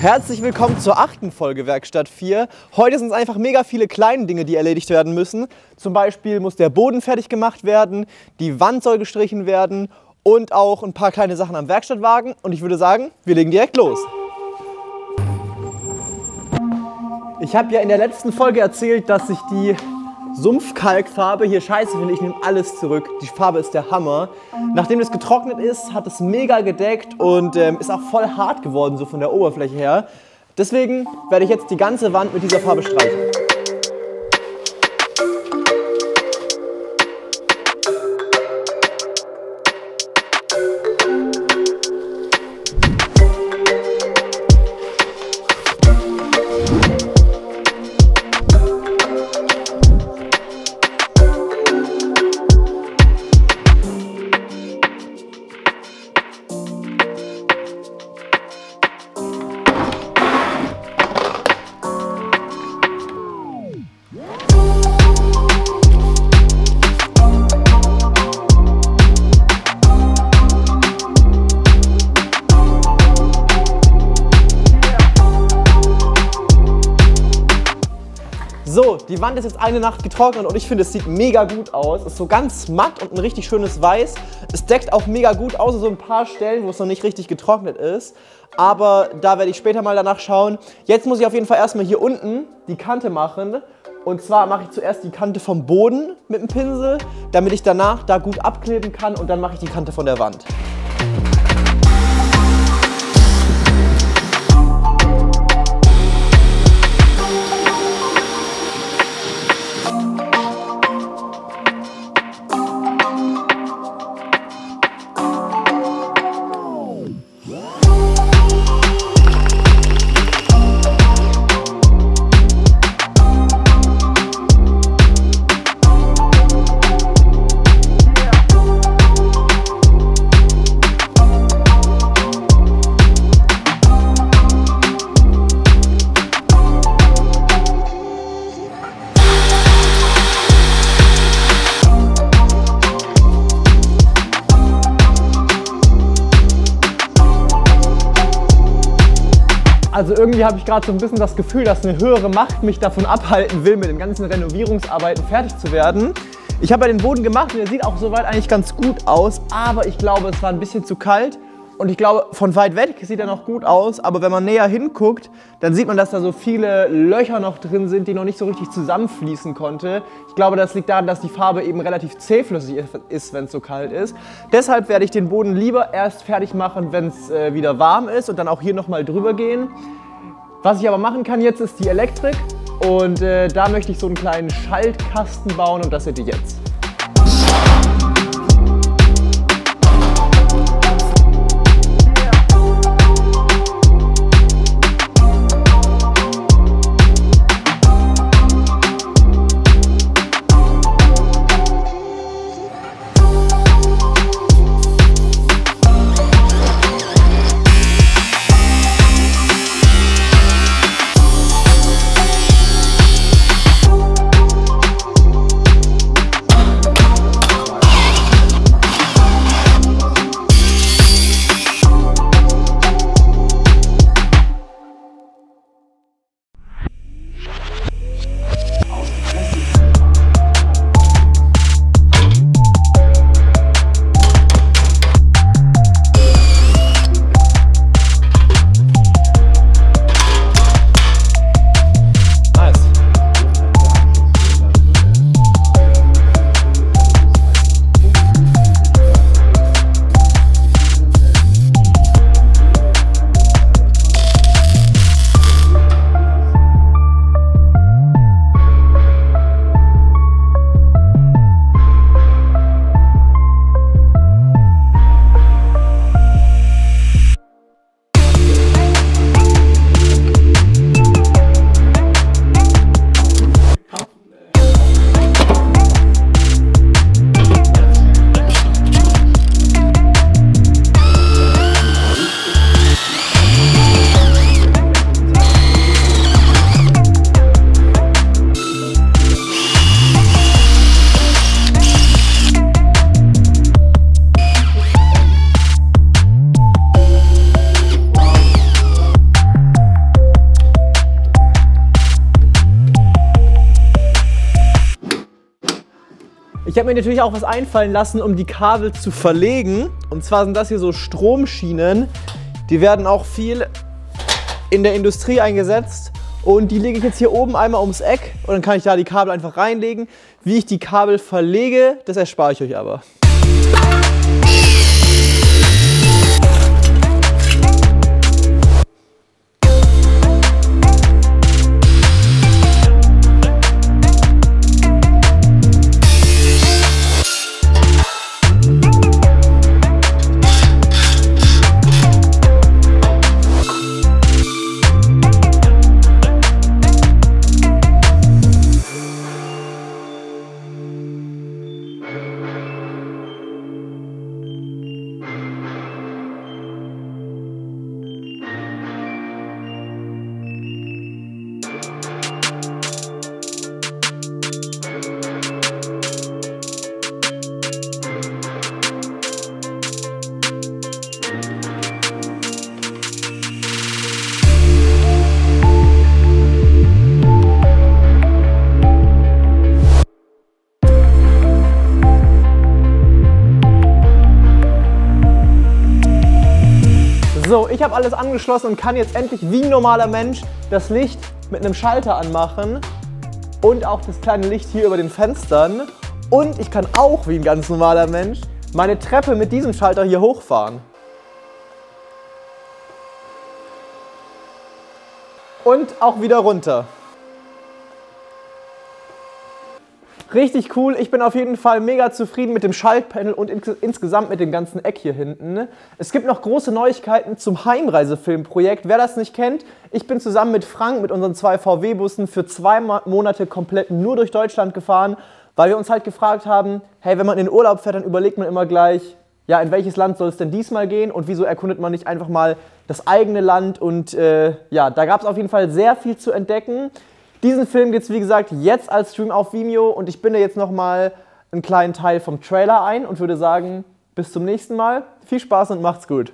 Herzlich willkommen zur 8. Folge Werkstatt 4. Heute sind es einfach mega viele kleine Dinge, die erledigt werden müssen. Zum Beispiel muss der Boden fertig gemacht werden, die Wand soll gestrichen werden und auch ein paar kleine Sachen am Werkstattwagen. Und ich würde sagen, wir legen direkt los. Ich habe ja in der letzten Folge erzählt, dass ich die Sumpfkalkfarbe hier scheiße finde. Ich nehme alles zurück. Die Farbe ist der Hammer. Nachdem es getrocknet ist, hat es mega gedeckt und ist auch voll hart geworden, so von der Oberfläche her. Deswegen werde ich jetzt die ganze Wand mit dieser Farbe streichen. So, die Wand ist jetzt eine Nacht getrocknet und ich finde, es sieht mega gut aus. Es ist so ganz matt und ein richtig schönes Weiß. Es deckt auch mega gut aus, so ein paar Stellen, wo es noch nicht richtig getrocknet ist. Aber da werde ich später mal danach schauen. Jetzt muss ich auf jeden Fall erstmal hier unten die Kante machen. Und zwar mache ich zuerst die Kante vom Boden mit dem Pinsel, damit ich danach da gut abkleben kann und dann mache ich die Kante von der Wand. Also irgendwie habe ich gerade so ein bisschen das Gefühl, dass eine höhere Macht mich davon abhalten will, mit den ganzen Renovierungsarbeiten fertig zu werden. Ich habe ja den Boden gemacht und der sieht auch soweit eigentlich ganz gut aus, aber ich glaube, es war ein bisschen zu kalt und ich glaube, von weit weg sieht er noch gut aus, aber wenn man näher hinguckt, dann sieht man, dass da so viele Löcher noch drin sind, die noch nicht so richtig zusammenfließen konnte. Ich glaube, das liegt daran, dass die Farbe eben relativ zähflüssig ist, wenn es so kalt ist. Deshalb werde ich den Boden lieber erst fertig machen, wenn es wieder warm ist und dann auch hier nochmal drüber gehen. Was ich aber machen kann jetzt, ist die Elektrik und da möchte ich so einen kleinen Schaltkasten bauen und das seht ihr jetzt. Ich habe mir natürlich auch was einfallen lassen, um die Kabel zu verlegen. Und zwar sind das hier so Stromschienen. Die werden auch viel in der Industrie eingesetzt. Und die lege ich jetzt hier oben einmal ums Eck und dann kann ich da die Kabel einfach reinlegen. Wie ich die Kabel verlege, das erspare ich euch aber. So, ich habe alles angeschlossen und kann jetzt endlich wie ein normaler Mensch das Licht mit einem Schalter anmachen und auch das kleine Licht hier über den Fenstern. Und ich kann auch wie ein ganz normaler Mensch meine Treppe mit diesem Schalter hier hochfahren. Und auch wieder runter. Richtig cool, ich bin auf jeden Fall mega zufrieden mit dem Schaltpanel und insgesamt mit dem ganzen Eck hier hinten. Es gibt noch große Neuigkeiten zum Heimreisefilmprojekt. Wer das nicht kennt, ich bin zusammen mit Frank mit unseren 2 VW-Bussen für 2 Monate komplett nur durch Deutschland gefahren, weil wir uns halt gefragt haben, hey, wenn man in den Urlaub fährt, dann überlegt man immer gleich, ja, in welches Land soll es denn diesmal gehen und wieso erkundet man nicht einfach mal das eigene Land und ja, da gab es auf jeden Fall sehr viel zu entdecken. Diesen Film gibt es, wie gesagt, jetzt als Stream auf Vimeo und ich binde jetzt nochmal einen kleinen Teil vom Trailer ein und würde sagen, bis zum nächsten Mal. Viel Spaß und macht's gut.